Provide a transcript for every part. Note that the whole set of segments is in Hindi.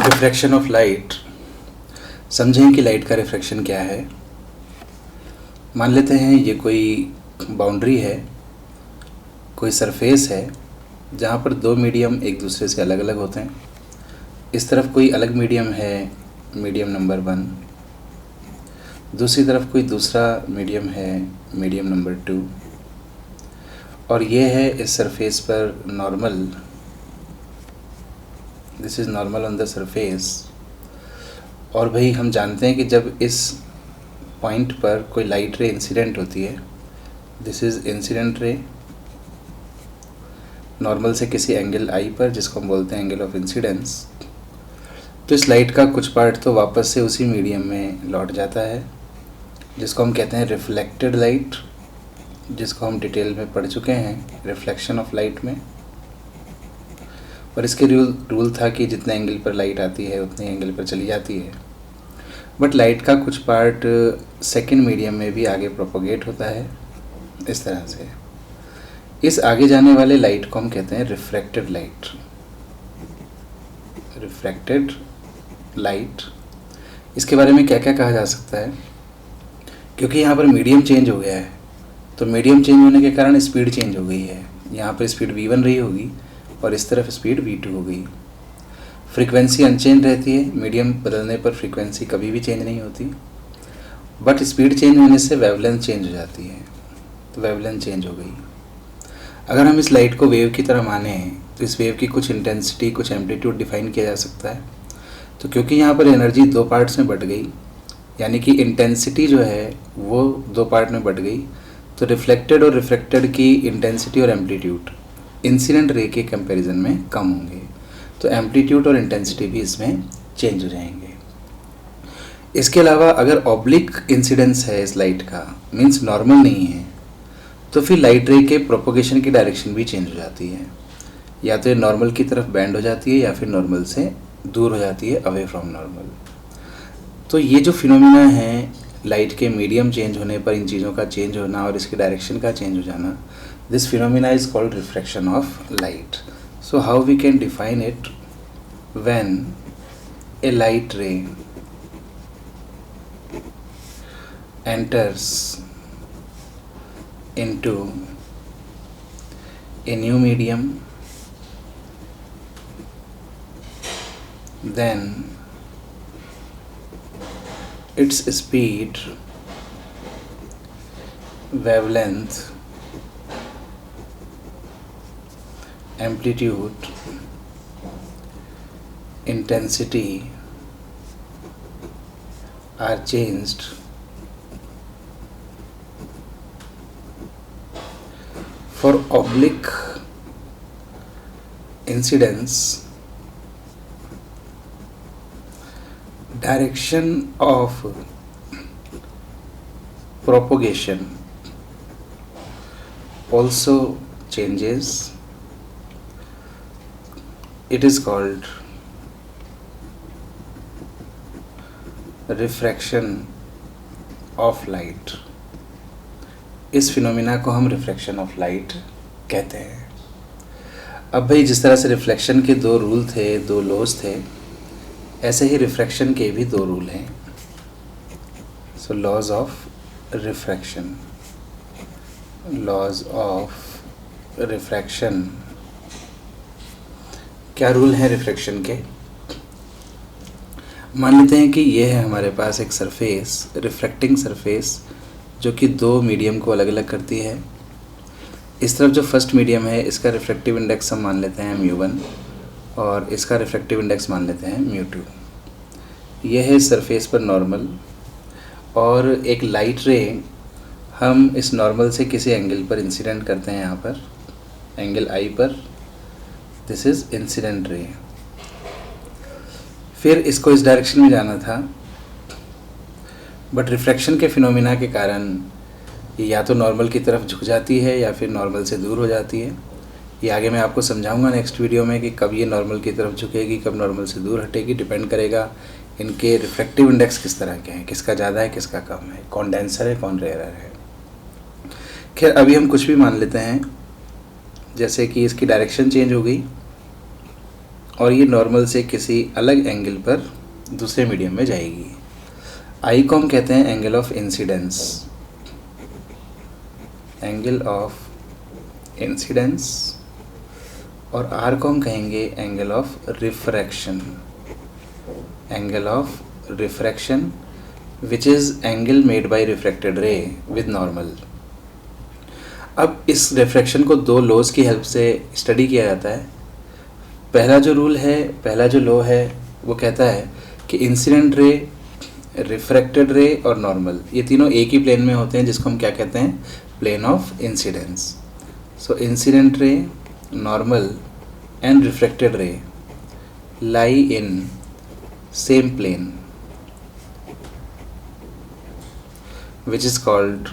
Refraction of light. समझें कि लाइट का रिफ्रैक्शन क्या है। मान लेते हैं ये कोई बाउंड्री है, कोई सरफेस है जहाँ पर दो मीडियम एक दूसरे से अलग अलग होते हैं। इस तरफ कोई अलग मीडियम है, मीडियम नंबर 1, दूसरी तरफ कोई दूसरा मीडियम है, मीडियम नंबर 2, और ये है इस सरफेस पर normal. This is normal on the surface. और भाई हम जानते हैं कि जब इस पॉइंट पर कोई लाइट रे इंसिडेंट होती है, this is incident ray normal से किसी एंगल आई पर, जिसको हम बोलते हैं एंगल ऑफ इंसिडेंस। तो इस लाइट का कुछ पार्ट तो वापस से उसी मीडियम में लौट जाता है, जिसको हम कहते हैं रिफ्लेक्टेड लाइट, जिसको हम डिटेल में पढ़ चुके हैं रिफ्लेक्शन ऑफ लाइट में। और इसके रूल था कि जितने एंगल पर लाइट आती है उतने एंगल पर चली जाती है। बट लाइट का कुछ पार्ट सेकंड मीडियम में भी आगे प्रोपोगेट होता है इस तरह से। इस आगे जाने वाले लाइट को हम कहते हैं रिफ्रैक्टेड लाइट। रिफ्रैक्टेड लाइट, इसके बारे में क्या क्या कहा जा सकता है, क्योंकि यहाँ पर मीडियम चेंज हो गया है, तो मीडियम चेंज होने के कारण स्पीड चेंज हो गई है। यहाँ पर स्पीड v1 रही होगी और इस तरफ स्पीड v2 हो गई। फ्रीक्वेंसी अनचेंज रहती है, मीडियम बदलने पर फ्रीक्वेंसी कभी भी चेंज नहीं होती, बट स्पीड चेंज होने से वेवलेंथ चेंज हो जाती है, तो वेवलेंथ चेंज हो गई। अगर हम इस लाइट को वेव की तरह माने तो इस वेव की कुछ इंटेंसिटी, कुछ एम्पलीट्यूड डिफाइन किया जा सकता है। तो क्योंकि यहाँ पर एनर्जी दो पार्ट्स में बट गई, यानी कि इंटेंसिटी जो है वो दो पार्ट में बट गई, तो रिफ्लेक्टेड और रिफ्रैक्टेड की इंटेंसिटी और एम्पलीट्यूड इंसिडेंट रे के कंपैरिजन में कम होंगे, तो एम्पलीट्यूड और इंटेंसिटी भी इसमें चेंज हो जाएंगे। इसके अलावा अगर ऑब्लिक इंसिडेंस है इस लाइट का, मींस नॉर्मल नहीं है, तो फिर लाइट रे के प्रोपोगेशन की डायरेक्शन भी चेंज हो जाती है। या तो ये नॉर्मल की तरफ बैंड हो जाती है या फिर नॉर्मल से दूर हो जाती है, अवे फ्रॉम नॉर्मल। तो ये जो फिनोमिना है लाइट के मीडियम चेंज होने पर इन चीज़ों का चेंज होना और इसकी डायरेक्शन का चेंज हो जाना, this phenomena is called refraction of light. So how we can define it? When a light ray enters into a new medium, then its speed, wavelength, amplitude, intensity are changed for oblique incidence. Direction of propagation also changes. It is called refraction of light. इस फिनोमिना को हम रिफ्रैक्शन ऑफ लाइट कहते हैं। अब भाई जिस तरह से रिफ्लेक्शन के दो रूल थे, दो लॉज थे, ऐसे ही रिफ्रैक्शन के भी दो रूल हैं। So laws of refraction, laws of refraction, क्या रूल हैं रिफ्रैक्शन के। मान लेते हैं कि ये है हमारे पास एक सरफेस, रिफ्रैक्टिंग सरफेस, जो कि दो मीडियम को अलग अलग करती है। इस तरफ जो फर्स्ट मीडियम है इसका रिफ्रैक्टिव इंडेक्स हम मान लेते हैं μ1 और इसका रिफ्रैक्टिव इंडेक्स मान लेते हैं μ2। यह है सरफेस पर नॉर्मल, और एक लाइट रे हम इस नॉर्मल से किसी एंगल पर इंसिडेंट करते हैं, यहाँ पर एंगल आई पर, दिस इज़ इंसिडेंट रे। फिर इसको इस डायरेक्शन में जाना था, बट रिफ्रैक्शन के फिनोमिना के कारण ये या तो नॉर्मल की तरफ झुक जाती है या फिर नॉर्मल से दूर हो जाती है। ये आगे मैं आपको समझाऊंगा नेक्स्ट वीडियो में कि कब ये नॉर्मल की तरफ झुकेगी, कब नॉर्मल से दूर हटेगी। डिपेंड करेगा इनके रिफ्रैक्टिव इंडेक्स किस तरह के हैं, किसका ज़्यादा है किसका कम है, कौन डेंसर है कौन रेयरर है। खैर अभी हम कुछ भी मान लेते हैं, जैसे कि इसकी डायरेक्शन चेंज हो गई और ये नॉर्मल से किसी अलग एंगल पर दूसरे मीडियम में जाएगी। आई को हम कहते हैं angle of incidence, angle of incidence, और आर को हम कहेंगे angle of refraction, angle of refraction which is angle made by refracted रे विद नॉर्मल। अब इस रिफ्रैक्शन को दो लॉज की हेल्प से स्टडी किया जाता है। पहला जो रूल है, पहला जो लॉ है, वो कहता है कि इंसिडेंट रे, रिफ्रैक्टेड रे और नॉर्मल, ये तीनों एक ही प्लेन में होते हैं, जिसको हम क्या कहते हैं, plane of incidence. So incident ray, normal and refracted ray lie in same plane which is called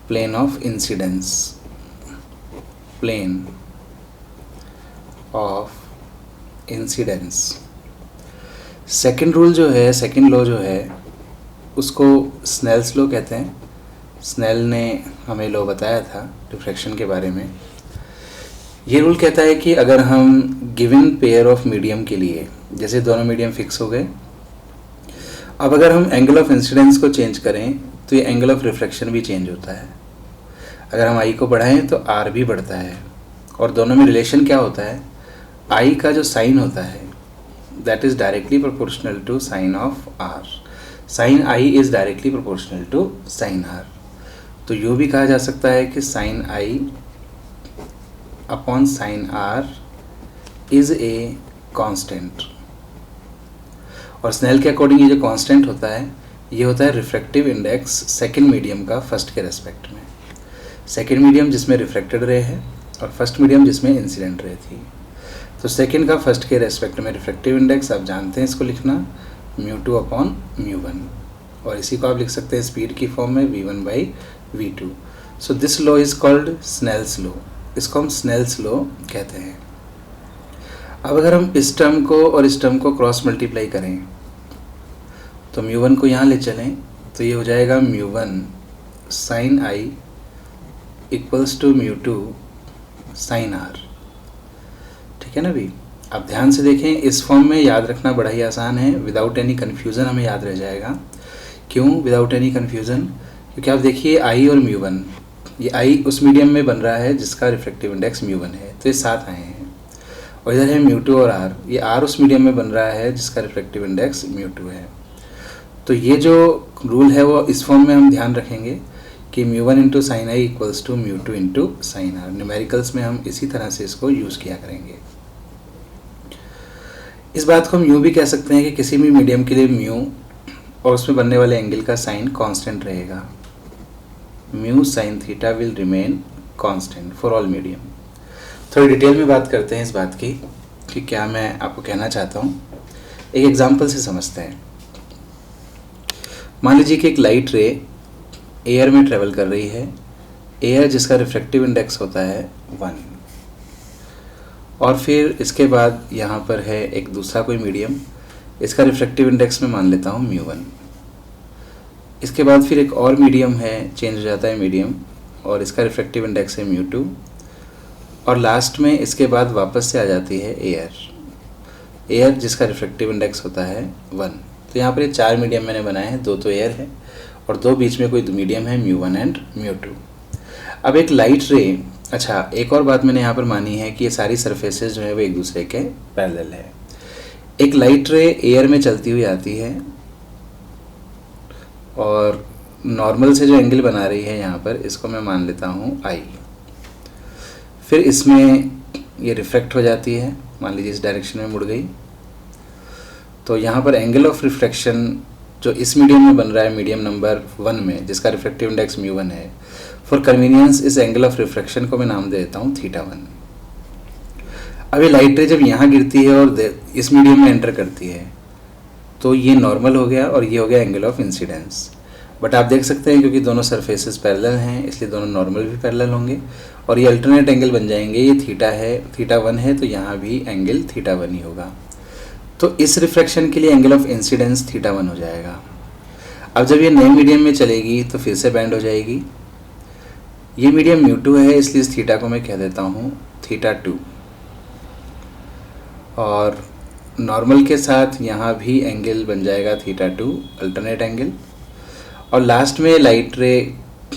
plane of incidence, plane of incidence। Second rule जो है, सेकेंड लॉ जो है, उसको स्नेल्स लॉ कहते हैं। स्नेल ने हमें लॉ बताया था रिफ्रैक्शन के बारे में। ये रूल कहता है कि अगर हम गिवन पेयर ऑफ मीडियम के लिए, जैसे दोनों मीडियम फिक्स हो गए, अब अगर हम एंगल ऑफ इंसिडेंस को चेंज करें तो ये एंगल ऑफ रिफ्रैक्शन भी चेंज होता है। अगर हम आई को बढ़ाएं तो आर भी बढ़ता है, और दोनों में रिलेशन क्या होता है, आई का जो साइन होता है that is directly proportional to sine of r, sine i is directly proportional to sine r. तो यूँ भी कहा जा सकता है कि sine i upon sine r is a constant. और स्नेल के अकॉर्डिंग ये जो कांस्टेंट होता है, ये होता है रिफ्रैक्टिव इंडेक्स सेकंड मीडियम का फर्स्ट के रेस्पेक्ट में। सेकंड मीडियम जिसमें रिफ्रैक्टेड रे है और फर्स्ट मीडियम जिसमें इंसिडेंट रे थी। तो सेकंड का फर्स्ट के रेस्पेक्ट में रिफ्रैक्टिव इंडेक्स, आप जानते हैं इसको लिखना μ2 अपॉन μ1, और इसी को आप लिख सकते हैं स्पीड की फॉर्म में v1/v2। So this law is called Snell's law, इसको हम स्नेल्स लॉ कहते हैं। अब अगर हम इस टर्म को और इस टर्म को क्रॉस मल्टीप्लाई करें तो μ1 को यहाँ ले चलें तो ये हो जाएगा μ1 sine i equals to μ2 sine r. ठीक है ना भी। अब ध्यान से देखें, इस फॉर्म में याद रखना बड़ा ही आसान है, विदाउट एनी कन्फ्यूज़न हमें याद रह जाएगा। क्यों विदाउट एनी कन्फ्यूज़न? क्योंकि आप देखिए आई और μ1, ये आई उस मीडियम में बन रहा है जिसका रिफ्रैक्टिव इंडेक्स μ1 है, तो ये साथ आए हैं। और इधर है μ2 और r, ये r उस मीडियम में बन रहा है जिसका रिफ्रैक्टिव इंडेक्स μ2 है। तो ये जो रूल है वो इस फॉर्म में हम ध्यान रखेंगे कि μ1 into sine i equals to μ2 into sine r. Numericals में हम इसी तरह से इसको यूज़ किया करेंगे। इस बात को हम यूँ भी कह सकते हैं कि किसी भी मीडियम के लिए म्यू और उसमें बनने वाले एंगल का साइन कांस्टेंट रहेगा। Mu sign theta will remain constant for all medium. थोड़ी डिटेल में बात करते हैं इस बात की कि क्या मैं आपको कहना चाहता हूँ। एक एग्जांपल से समझते हैं। मान लीजिए कि एक लाइट रे एयर में ट्रेवल कर रही है, एयर जिसका रिफ्रैक्टिव इंडेक्स होता है 1, और फिर इसके बाद यहाँ पर है एक दूसरा कोई मीडियम, इसका रिफ्रैक्टिव इंडेक्स मैं मान लेता हूँ μ1। इसके बाद फिर एक और मीडियम है, चेंज हो जाता है मीडियम, और इसका रिफ्रैक्टिव इंडेक्स है μ2, और लास्ट में इसके बाद वापस से आ जाती है एयर, एयर जिसका रिफ्रैक्टिव इंडेक्स होता है 1। तो यहाँ पर ये 4 मीडियम मैंने बनाए हैं, 2 तो एयर है और 2 बीच में कोई मीडियम है μ1 एंड μ2। अब एक लाइट रे, अच्छा एक और बात मैंने यहाँ पर मानी है कि ये सारी सरफेसेस जो है वो एक दूसरे के पैरेलल है। एक लाइट रे एयर में चलती हुई आती है और नॉर्मल से जो एंगल बना रही है यहाँ पर, इसको मैं मान लेता हूँ आई। फिर इसमें ये रिफ्रैक्ट हो जाती है, मान लीजिए इस डायरेक्शन में मुड़ गई, तो यहाँ पर एंगल ऑफ रिफ्रैक्शन जो इस मीडियम में बन रहा है, मीडियम नंबर 1 में जिसका रिफ्रैक्टिव इंडेक्स μ1 है, फॉर कन्वीनियंस इस एंगल ऑफ रिफ्रैक्शन को मैं नाम दे देता हूँ θ1। अब ये लाइट रे जब यहाँ गिरती है और इस मीडियम में एंटर करती है तो ये नॉर्मल हो गया और ये हो गया एंगल ऑफ इंसिडेंस। बट आप देख सकते हैं क्योंकि दोनों सरफेसेस पैरेलल हैं इसलिए दोनों नॉर्मल भी पैरेलल होंगे और ये अल्टरनेट एंगल बन जाएंगे। ये थीटा है, θ1 है, तो यहाँ भी एंगल θ1 ही होगा। तो इस रिफ्रैक्शन के लिए एंगल ऑफ इंसिडेंस θ1 हो जाएगा। अब जब ये नए मीडियम में चलेगी तो फिर से बैंड हो जाएगी। ये मीडियम μ2 है इसलिए इस थीटा को मैं कह देता हूँ θ2। और नॉर्मल के साथ यहाँ भी एंगल बन जाएगा θ2 अल्टरनेट एंगल। और लास्ट में लाइट रे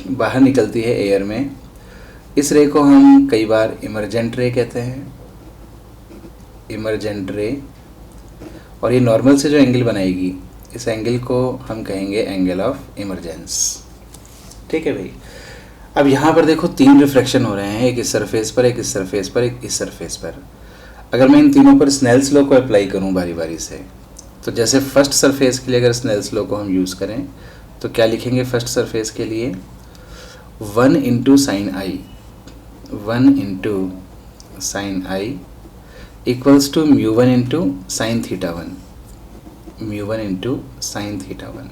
बाहर निकलती है एयर में। इस रे को हम कई बार इमर्जेंट रे कहते हैं, इमर्जेंट रे। और ये नॉर्मल से जो एंगल बनाएगी, इस एंगल को हम कहेंगे एंगल ऑफ इमरजेंस। ठीक है भाई। अब यहाँ पर देखो 3 रिफ्रैक्शन हो रहे हैं, एक इस सरफेस पर, एक इस सरफेस पर, एक इस सरफेस पर। अगर मैं इन तीनों पर स्नेल्स लॉ को अप्लाई करूँ बारी बारी से, तो जैसे फर्स्ट सरफेस के लिए अगर स्नेल्स लॉ को हम यूज़ करें तो क्या लिखेंगे फर्स्ट सरफेस के लिए? 1 into sine i, 1 into sine i equals to μ1 into sine θ1, μ1 into sine θ1।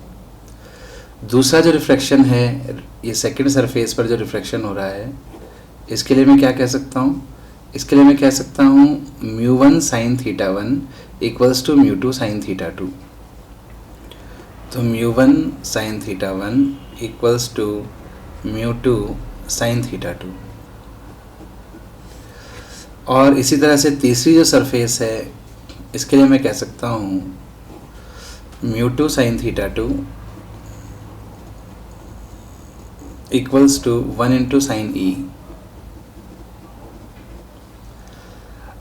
दूसरा जो रिफ्रैक्शन है, ये सेकंड सरफेस पर जो रिफ्रैक्शन हो रहा है, इसके लिए मैं क्या कह सकता हूँ? इसके लिए मैं कह सकता हूँ μ1 साइन θ1 इक्वल्स टू μ2 साइन θ2। तो μ1 साइन θ1 इक्वल्स टू μ2 साइन θ2। और इसी तरह से तीसरी जो सरफेस है, इसके लिए मैं कह सकता हूँ μ2 sine θ2 equals to 1 into sine e.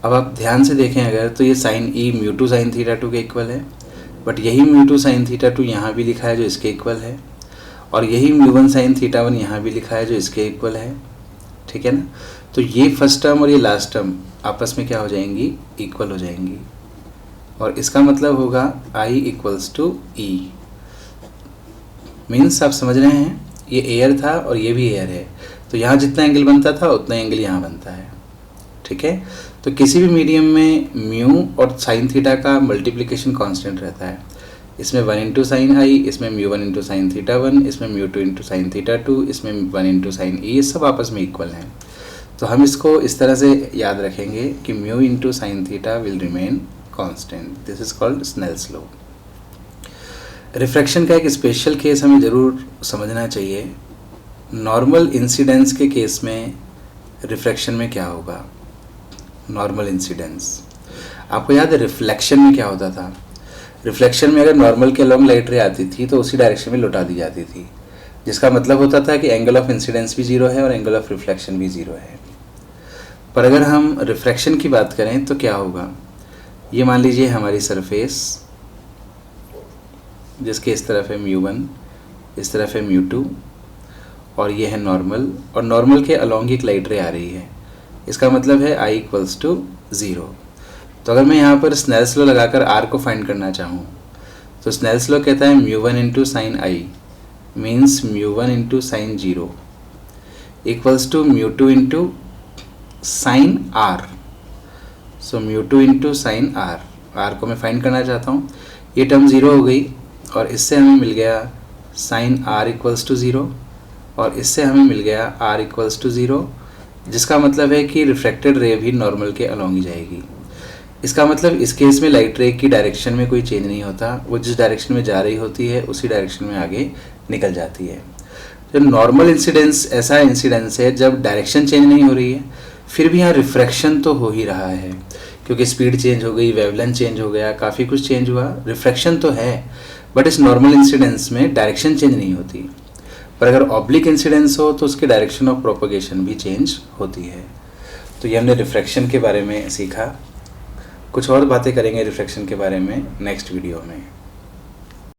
अब आप ध्यान से देखें अगर, तो ये साइन ई μ2 साइन θ2 के इक्वल है, बट यही μ2 साइन θ2 यहाँ भी लिखा है जो इसके इक्वल है, और यही μ1 साइन θ1 यहाँ भी लिखा है जो इसके इक्वल है। ठीक है ना? तो ये फर्स्ट टर्म और ये लास्ट टर्म आपस में क्या हो जाएंगी? इक्वल हो जाएंगी। और इसका मतलब होगा I equals to e. Means आप समझ रहे हैं, ये एयर था और ये भी एयर है, तो यहाँ जितना एंगल बनता था उतना एंगल यहाँ बनता है। ठीक है? तो किसी भी मीडियम में म्यू और साइन थीटा का मल्टीप्लिकेशन कांस्टेंट रहता है। इसमें 1 इंटू साइन आई, इसमें μ1 इंटू साइन θ1, इसमें μ2 इंटू साइन θ2, इसमें 1 इंटू साइन ई, ये सब आपस में इक्वल हैं। तो हम इसको इस तरह से याद रखेंगे कि mu into sine theta will remain constant. This is called Snell's law. Refraction का एक स्पेशल केस हमें ज़रूर समझना चाहिए। नॉर्मल इंसिडेंस के केस में रिफ्रैक्शन में क्या होगा? नॉर्मल इंसिडेंस, आपको याद है रिफ्लेक्शन में क्या होता था? रिफ्लेक्शन में अगर नॉर्मल के लॉन्ग लाइट रे आती थी तो उसी डायरेक्शन में लौटा दी जाती थी, जिसका मतलब होता था कि एंगल ऑफ इंसिडेंस भी ज़ीरो है और एंगल ऑफ रिफ्लेक्शन भी ज़ीरो है। पर अगर हम रिफ्रैक्शन की बात करें तो क्या होगा? ये मान लीजिए हमारी सरफेस, जिसके इस तरफ है μ1, इस तरफ है μ2, और ये है नॉर्मल, और नॉर्मल के अलॉन्ग एक लाइट रे आ रही है। इसका मतलब है I इक्वल्स टू 0। तो अगर मैं यहाँ पर स्नेल्स लॉ लगाकर R को फाइंड करना चाहूँ, तो स्नेल्स लॉ कहता है μ1 into sine I means μ1 into sine 0 equals to μ2 into sine R। So μ2 into sine R को मैं फाइंड करना चाहता हूँ। ये टर्म 0 हो गई, और इससे हमें मिल गया साइन R इक्वल्स टू 0, और इससे हमें मिल गया R इक्वल्स टू 0, जिसका मतलब है कि रिफ्रैक्टेड रे भी नॉर्मल के अलॉन्ग ही जाएगी। इसका मतलब इस केस में लाइट रे की डायरेक्शन में कोई चेंज नहीं होता, वो जिस डायरेक्शन में जा रही होती है उसी डायरेक्शन में आगे निकल जाती है। जब नॉर्मल इंसिडेंस ऐसा इंसिडेंस है जब डायरेक्शन चेंज नहीं हो रही है, फिर भी यहाँ रिफ्रैक्शन तो हो ही रहा है, क्योंकि स्पीड चेंज हो गई, वेवलेंथ चेंज हो गया, काफ़ी कुछ चेंज हुआ, रिफ्रैक्शन तो है, बट इस नॉर्मल इंसिडेंस में डायरेक्शन चेंज नहीं होती। पर अगर ऑब्लिक इंसिडेंस हो तो उसकी डायरेक्शन ऑफ प्रोपगेशन भी चेंज होती है। तो ये हमने रिफ्रैक्शन के बारे में सीखा। कुछ और बातें करेंगे रिफ्रैक्शन के बारे में नेक्स्ट वीडियो में।